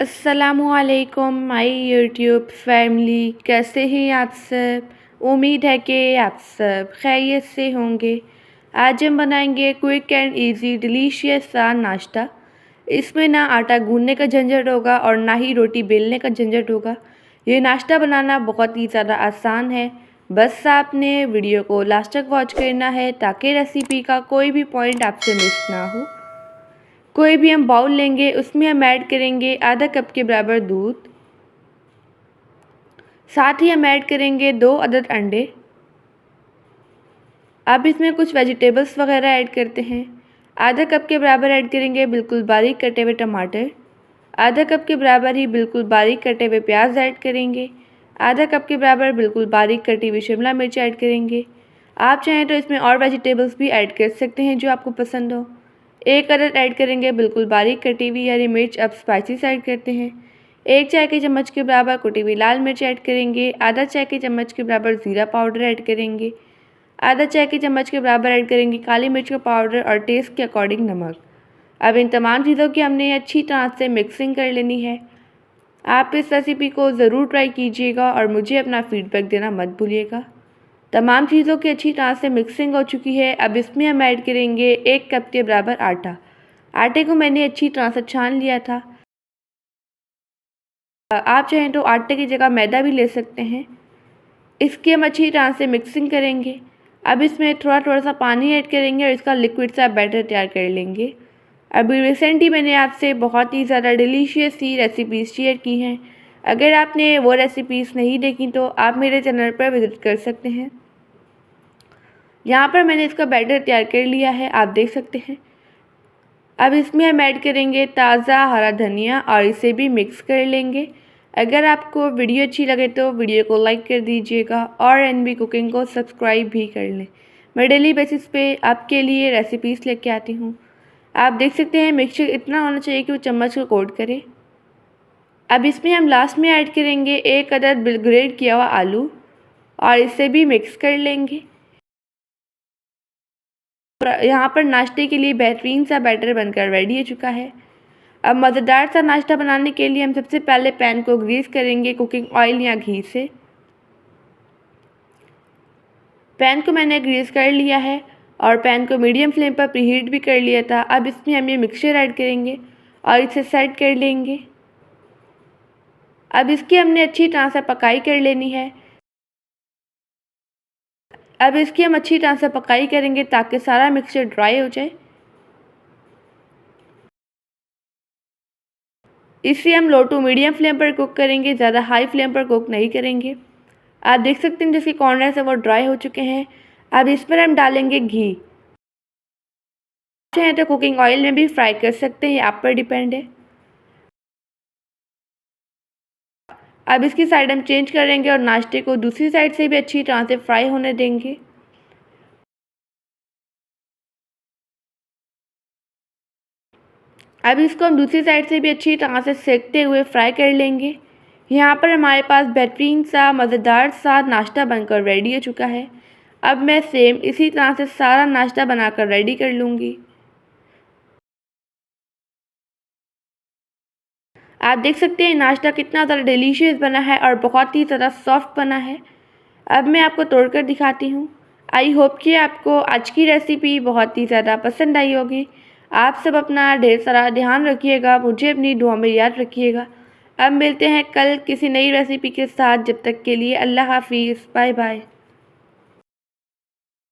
अस्सलामुअलैकुम my YouTube family, कैसे हैं आप सब। उम्मीद है कि आप सब खैरियत से होंगे। आज हम बनाएंगे क्विक एंड इजी डिलीशियस सा नाश्ता। इसमें ना आटा गूंदने का झंझट होगा और ना ही रोटी बेलने का झंझट होगा। ये नाश्ता बनाना बहुत ही ज़्यादा आसान है। बस आपने वीडियो को लास्ट तक वॉच करना है ताकि रेसिपी का कोई भी पॉइंट आपसे मिस ना हो। कोई भी हम बाउल लेंगे, उसमें हम ऐड करेंगे आधा कप के बराबर दूध। साथ ही हम ऐड करेंगे 2 अदद अंडे। अब इसमें कुछ वेजिटेबल्स वगैरह ऐड करते हैं। आधा कप के बराबर ऐड करेंगे बिल्कुल बारीक कटे हुए टमाटर। आधा कप के बराबर ही बिल्कुल बारीक कटे हुए प्याज ऐड करेंगे। आधा कप के बराबर बिल्कुल बारीक कटी हुई शिमला मिर्च ऐड करेंगे। आप चाहें तो इसमें और वेजिटेबल्स भी ऐड कर सकते हैं जो आपको पसंद हो। 1 अदद ऐड करेंगे बिल्कुल बारीक कटी हुई हरी मिर्च। अब स्पाइसेस ऐड करते हैं। 1 चाय के चम्मच के बराबर कुटी हुई लाल मिर्च ऐड करेंगे। आधा चाय के चम्मच के बराबर ज़ीरा पाउडर ऐड करेंगे। आधा चाय के चम्मच के बराबर ऐड करेंगे काली मिर्च का पाउडर और टेस्ट के अकॉर्डिंग नमक। अब इन तमाम चीज़ों की हमने अच्छी तरह से मिक्सिंग कर लेनी है। आप इस रेसिपी को ज़रूर ट्राई कीजिएगा और मुझे अपना फीडबैक देना मत भूलिएगा। तमाम चीज़ों की अच्छी तरह से मिक्सिंग हो चुकी है। अब इसमें हम ऐड करेंगे 1 कप के बराबर आटा। आटे को मैंने अच्छी तरह से छान लिया था। आप चाहें तो आटे की जगह मैदा भी ले सकते हैं। इसकी हम अच्छी तरह से मिक्सिंग करेंगे। अब इसमें थोड़ा थोड़ा सा पानी ऐड करेंगे और इसका लिक्विड सा बैटर तैयार कर लेंगे। अभी रिसेंटली मैंने आपसे बहुत ही ज़्यादा डिलीशियस सी रेसिपीज़ शेयर की हैं। अगर आपने वो रेसिपीज़ नहीं देखी तो आप मेरे चैनल पर विज़िट कर सकते हैं। यहाँ पर मैंने इसका बैटर तैयार कर लिया है, आप देख सकते हैं। अब इसमें हम ऐड करेंगे ताज़ा हरा धनिया और इसे भी मिक्स कर लेंगे। अगर आपको वीडियो अच्छी लगे तो वीडियो को लाइक कर दीजिएगा और एनबी कुकिंग को सब्सक्राइब भी कर लें। मैं डेली बेसिस पे आपके लिए रेसिपीज़ लेके आती हूँ। आप देख सकते हैं मिक्सचर इतना होना चाहिए कि वो चम्मच को कोट करे। अब इसमें हम लास्ट में ऐड करेंगे 1 अदद ग्रेट किया हुआ आलू और इसे भी मिक्स कर लेंगे। यहाँ पर नाश्ते के लिए बेहतरीन सा बैटर बनकर रेडी हो चुका है। अब मज़ेदार सा नाश्ता बनाने के लिए हम सबसे पहले पैन को ग्रीस करेंगे कुकिंग ऑयल या घी से। पैन को मैंने ग्रीस कर लिया है और पैन को मीडियम फ्लेम पर प्रीहीट भी कर लिया था। अब इसमें हम ये मिक्सचर ऐड करेंगे और इसे सेट कर लेंगे। अब इसकी हमने अच्छी तरह से पकाई कर लेनी है। अब इसकी हम अच्छी तरह से पकाई करेंगे ताकि सारा मिक्सचर ड्राई हो जाए। इसे हम लो टू मीडियम फ्लेम पर कुक करेंगे, ज़्यादा हाई फ्लेम पर कुक नहीं करेंगे। आप देख सकते हैं जिसके कॉर्नर्स है वो ड्राई हो चुके हैं। अब इस पर हम डालेंगे घी। चाहे तो कुकिंग ऑयल में भी फ्राई कर सकते हैं, ये आप पर डिपेंड है। अब इसकी साइड हम चेंज करेंगे और नाश्ते को दूसरी साइड से भी अच्छी तरह से फ्राई होने देंगे। अब इसको हम दूसरी साइड से भी अच्छी तरह से सेकते हुए फ्राई कर लेंगे। यहाँ पर हमारे पास बेहतरीन सा मज़ेदार सा नाश्ता बनकर रेडी हो चुका है। अब मैं सेम इसी तरह से सारा नाश्ता बनाकर रेडी कर लूँगी। आप देख सकते हैं नाश्ता कितना ज़्यादा डिलीशियस बना है और बहुत ही ज़्यादा सॉफ्ट बना है। अब मैं आपको तोड़कर दिखाती हूँ। आई होप कि आपको आज की रेसिपी बहुत ही ज़्यादा पसंद आई होगी। आप सब अपना ढेर सारा ध्यान रखिएगा, मुझे अपनी दुआ में याद रखिएगा। अब मिलते हैं कल किसी नई रेसिपी के साथ। जब तक के लिए अल्लाह हाफिज़, बाय बाय।